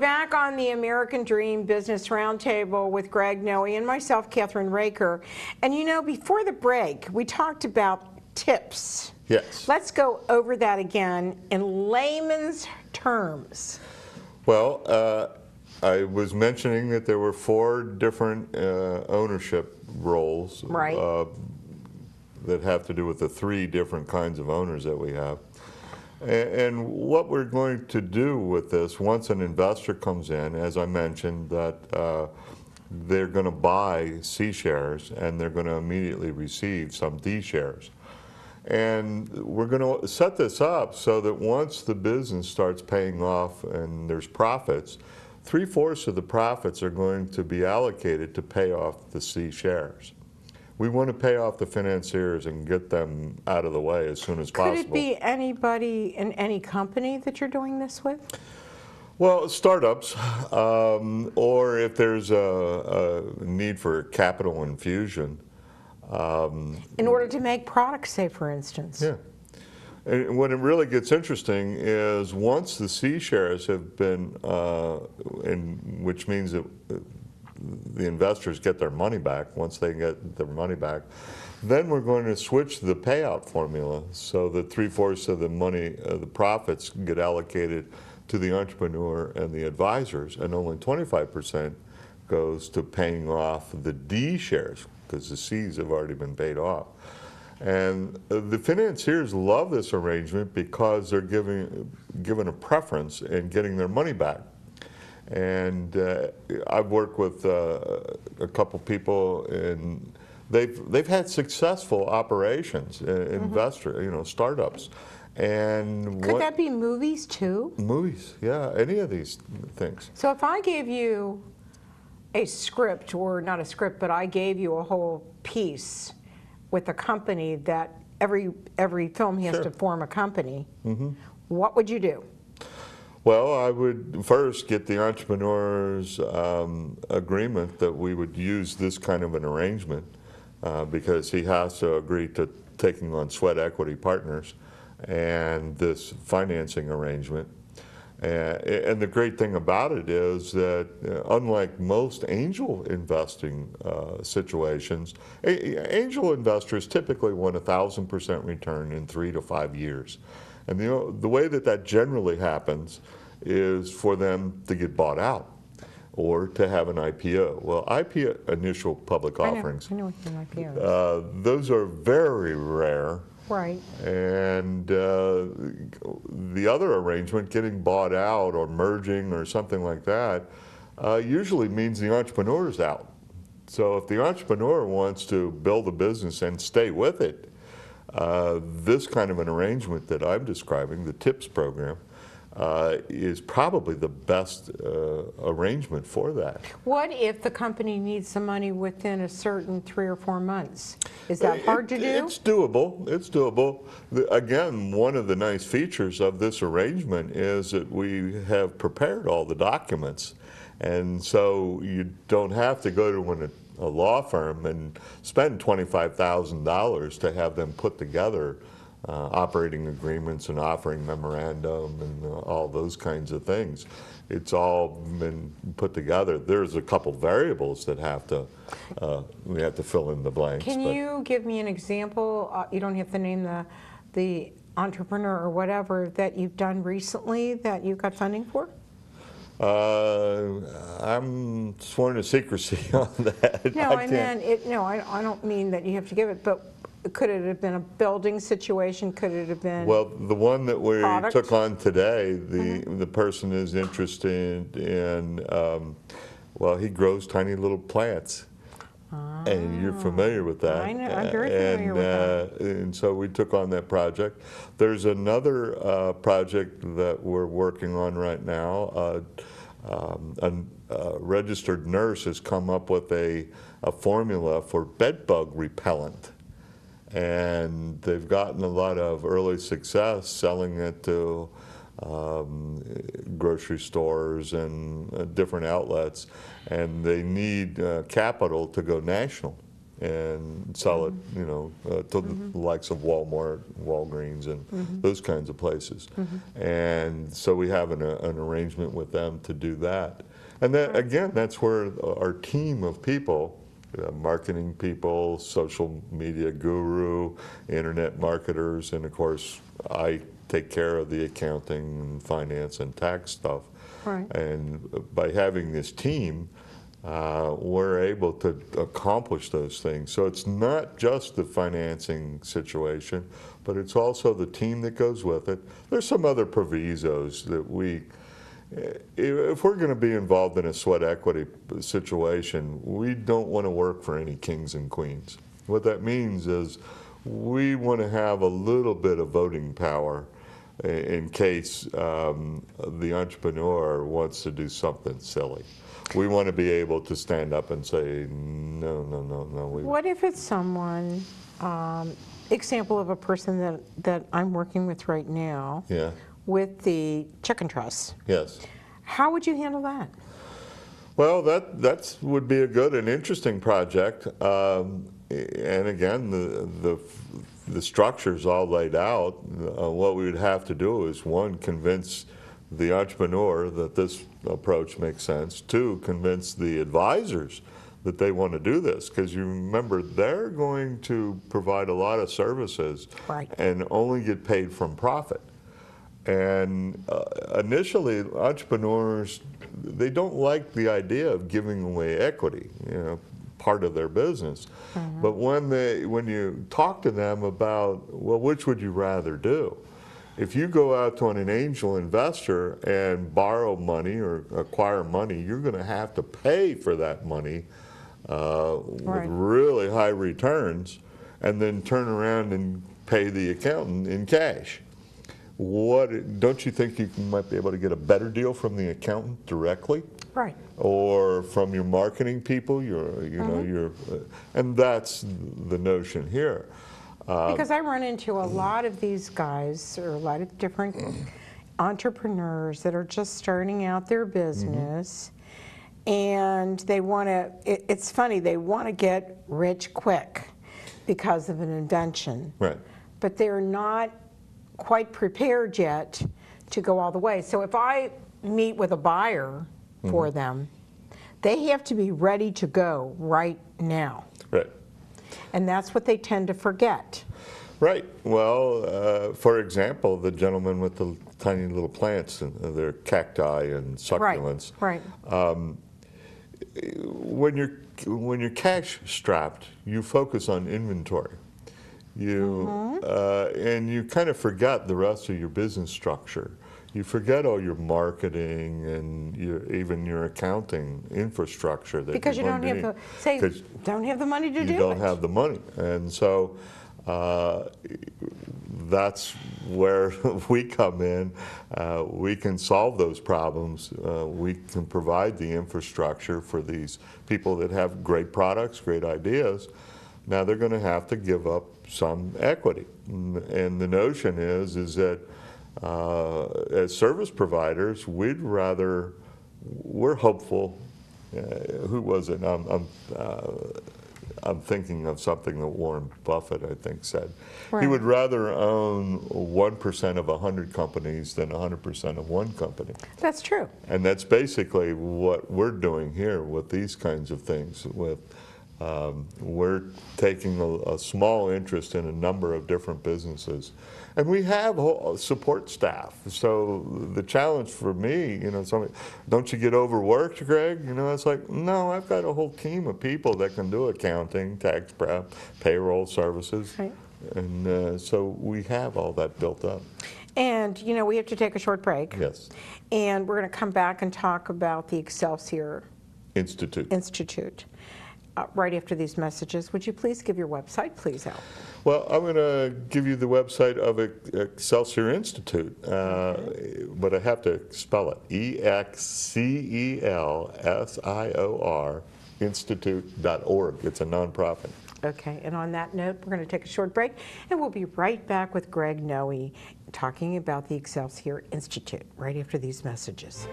back on the American Dream Business Roundtable with Greg Noe and myself, Kathryn Raaker. And you know, before the break, we talked about tips. Yes. Let's go over that again in layman's terms. Well, I was mentioning that there were 4 different ownership roles that have to do with the 3 different kinds of owners that we have. And what we're going to do with this, once an investor comes in, as I mentioned, that they're going to buy C shares and they're going to immediately receive some D shares. And we're going to set this up so that once the business starts paying off and there's profits, 3/4 of the profits are going to be allocated to pay off the C shares. We want to pay off the financiers and get them out of the way as soon as possible. Could it be anybody in any company that you're doing this with? Well, startups, or if there's a need for capital infusion. In order to make products, say, for instance. Yeah. And when it really gets interesting is once the C shares have been, which means that the investors get their money back, once they get their money back, then we're going to switch the payout formula so that 3/4 of the money, the profits get allocated to the entrepreneur and the advisors, and only 25% goes to paying off the D shares because the C's have already been paid off. And the financiers love this arrangement because they're given a preference in getting their money back. And I've worked with a couple people, and they've had successful operations, startups. And could that be movies too? Movies, yeah, any of these things. So if I gave you a script, or not a script, but I gave you a whole piece with a company that every film has to form a company, what would you do? Well, I would first get the entrepreneur's agreement that we would use this kind of an arrangement because he has to agree to taking on sweat equity partners and this financing arrangement. And the great thing about it is that unlike most angel investing situations, angel investors typically want 1,000% return in 3 to 5 years. And the way that generally happens is for them to get bought out or to have an IPO. Well, IPO, initial public offerings, I know what an IPO is. Those are very rare. Right. And the other arrangement, getting bought out or merging or something like that, usually means the entrepreneur's out. So if the entrepreneur wants to build a business and stay with it, this kind of an arrangement that I'm describing, the TIPS program, is probably the best arrangement for that. What if the company needs some money within a certain 3 or 4 months? Is that hard to do? It's doable. It's doable. Again, one of the nice features of this arrangement is that we have prepared all the documents. And so you don't have to go to a law firm and spend $25,000 to have them put together operating agreements and offering memorandum and all those kinds of things. It's all been put together. There's a couple variables that we have to fill in the blanks. Can you give me an example? You don't have to name the entrepreneur or whatever that you've done recently that you got funding for? I'm sworn to secrecy on that. No, I don't mean that you have to give it, but could it have been a building situation? Could it have been Well, the one that we product? took on today, the person is interested in, well, he grows tiny little plants. And you're familiar with that. I know, I'm very familiar with that. And so we took on that project. There's another project that we're working on right now. A registered nurse has come up with a formula for bed bug repellent. And they've gotten a lot of early success selling it to grocery stores and different outlets, and they need capital to go national. and sell it, you know, to the likes of Walmart, Walgreens, and those kinds of places. And so we have an arrangement with them to do that. And then again, that's where our team of people, marketing people, social media guru, internet marketers, and of course I take care of the accounting and finance and tax stuff. Right. And by having this team, we're able to accomplish those things. So it's not just the financing situation, but it's also the team that goes with it. There's some other provisos that if we're going to be involved in a sweat equity situation, we don't want to work for any kings and queens. What that means is we want to have a little bit of voting power in case the entrepreneur wants to do something silly. We want to be able to stand up and say, no, no, no, no. What if it's someone, example of a person that I'm working with right now, Yeah. with the chicken trusts. Yes. How would you handle that? Well, that would be a good and interesting project. And again, the structure's all laid out. What we would have to do is, one, convince the entrepreneur that this approach makes sense. Two, convince the advisors that they want to do this, because you remember they're going to provide a lot of services, right, and only get paid from profit. And initially, entrepreneurs, they don't like the idea of giving away equity, you know, part of their business. But when you talk to them about, well, which would you rather do? If you go out to an angel investor and borrow money or acquire money, you're going to have to pay for that money with really high returns, and then turn around and pay the accountant in cash. Don't you think you might be able to get a better deal from the accountant directly? Right. Or from your marketing people, and that's the notion here. Because I run into a lot of these guys, or a lot of different entrepreneurs that are just starting out their business, and they want to, it's funny, they want to get rich quick because of an invention. Right. But they're not quite prepared yet to go all the way. So if I meet with a buyer for them, they have to be ready to go right now. Right. And that's what they tend to forget. Right. Well, for example, the gentleman with the tiny little plants, they're cacti and succulents. Right. When you're cash strapped, you focus on inventory. And you kind of forget the rest of your business structure. You forget all your marketing and even your accounting infrastructure. Because you don't have don't have the money to do it. You don't have the money, and so that's where we come in. We can solve those problems. We can provide the infrastructure for these people that have great products, great ideas. Now they're going to have to give up some equity, and the notion is that as service providers, we're hopeful. Who was it? I'm thinking of something that Warren Buffett, I think, said. Right. He would rather own 1% of 100 companies than 100% of one company. That's true. And that's basically what we're doing here with these kinds of things. We're taking a small interest in a number of different businesses. And we have support staff. So the challenge for me, don't you get overworked, Greg? It's like, no, I've got a whole team of people that can do accounting, tax prep, payroll services. Right. And so we have all that built up. And, we have to take a short break. Yes. And we're going to come back and talk about the Excelsior Institute. Right after these messages. Would you please give your website, please, Al? Well, I'm going to give you the website of Excelsior Institute, but I have to spell it, EXCELSIOR Institute.org. It's a nonprofit. Okay, and on that note, we're going to take a short break, and we'll be right back with Greg Noe talking about the Excelsior Institute right after these messages.